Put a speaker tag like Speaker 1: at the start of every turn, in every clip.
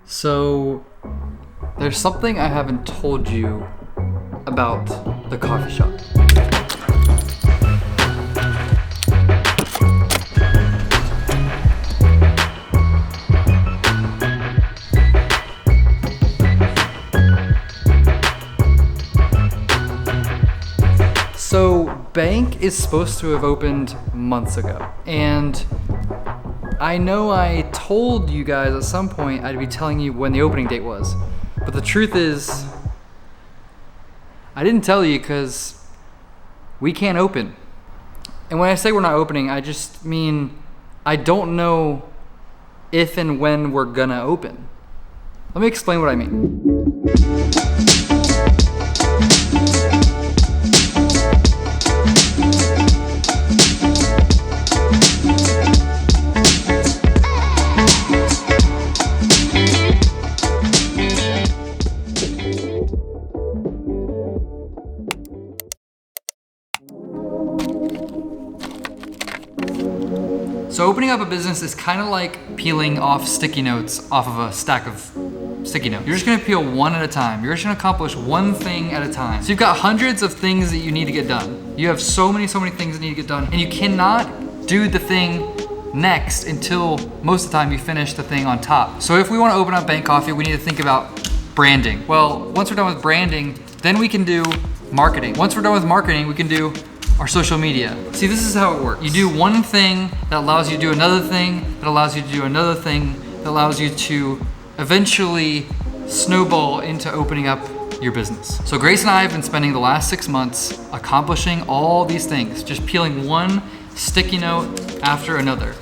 Speaker 1: So, there's something I haven't told you about the coffee shop. So, Bank is supposed to have opened months ago, and I know I told you guys at some point I'd be telling you when the opening date was, but the truth is, I didn't tell you because we can't open. And when I say we're not opening, I just mean I don't know if and when we're gonna open. Let me explain what I mean. So opening up a business is kind of like peeling off sticky notes off of a stack of sticky notes. You're just gonna peel one at a time. You're just gonna accomplish one thing at a time. So you've got hundreds of things that you need to get done. You have so many things that need to get done, and you cannot do the thing next until most of the time you finish the thing on top. So if we wanna open up Bank Coffee, we need to think about branding. Well, once we're done with branding, then we can do marketing. Once we're done with marketing, we can do our social media. See, this is how it works. You do one thing that allows you to do another thing, that allows you to do another thing, that allows you to eventually snowball into opening up your business. So Grace and I have been spending the last 6 months accomplishing all these things, just peeling one sticky note after another.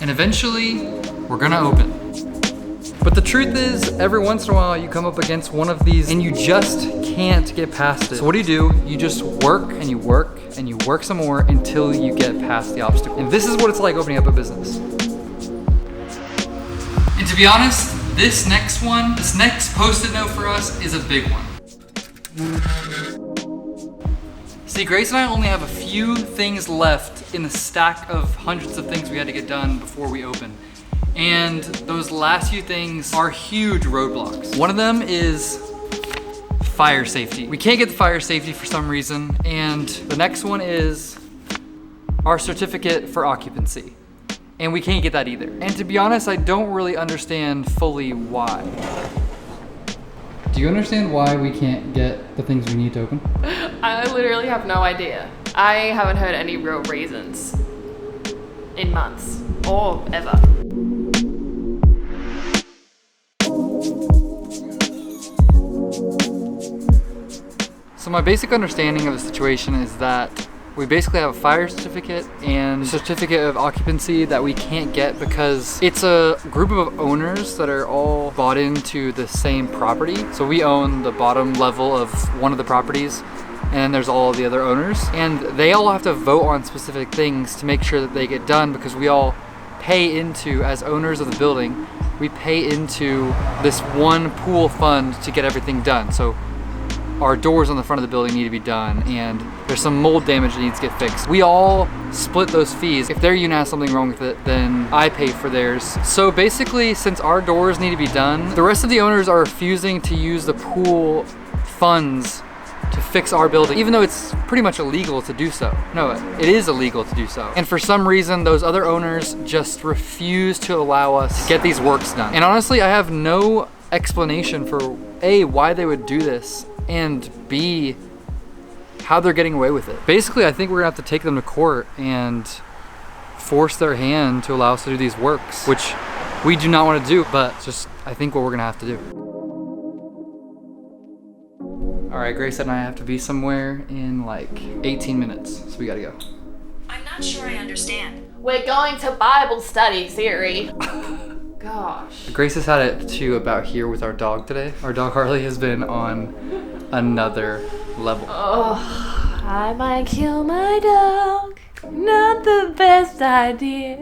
Speaker 1: And eventually, we're gonna open. But the truth is, every once in a while you come up against one of these and you just can't get past it. So what do? You just work and you work and you work some more until you get past the obstacle. And this is what it's like opening up a business. And to be honest, this next Post-it note for us is a big one. See, Grace and I only have a few things left in the stack of hundreds of things we had to get done before we open. And those last few things are huge roadblocks. One of them is fire safety. We can't get the fire safety for some reason. And the next one is our certificate for occupancy. And we can't get that either. And to be honest, I don't really understand fully why. Do you understand why we can't get the things we need to open?
Speaker 2: I literally have no idea. I haven't heard any real reasons in months or ever.
Speaker 1: So my basic understanding of the situation is that we basically have a fire certificate and a certificate of occupancy that we can't get because it's a group of owners that are all bought into the same property. So we own the bottom level of one of the properties, and then there's all the other owners. And they all have to vote on specific things to make sure that they get done because we all pay into, as owners of the building, we pay into this one pool fund to get everything done. So our doors on the front of the building need to be done, and there's some mold damage that needs to get fixed. We all split those fees. If their unit has something wrong with it, then I pay for theirs. So basically, since our doors need to be done, the rest of the owners are refusing to use the pool funds to fix our building, even though it's pretty much illegal to do so. No, it is illegal to do so. And for some reason, those other owners just refuse to allow us to get these works done. And honestly, I have no explanation for A, why they would do this, and B, how they're getting away with it. Basically, I think we're gonna have to take them to court and force their hand to allow us to do these works, which we do not want to do, but just I think what we're gonna have to do. All right, Grace and I have to be somewhere in like 18 minutes, so we gotta go.
Speaker 3: I'm not sure I understand.
Speaker 2: We're going to Bible study, Siri. Gosh.
Speaker 1: Grace has had it to about here with our dog today. Our dog Harley has been on another level.
Speaker 2: Oh, I might kill my dog. Not the best idea.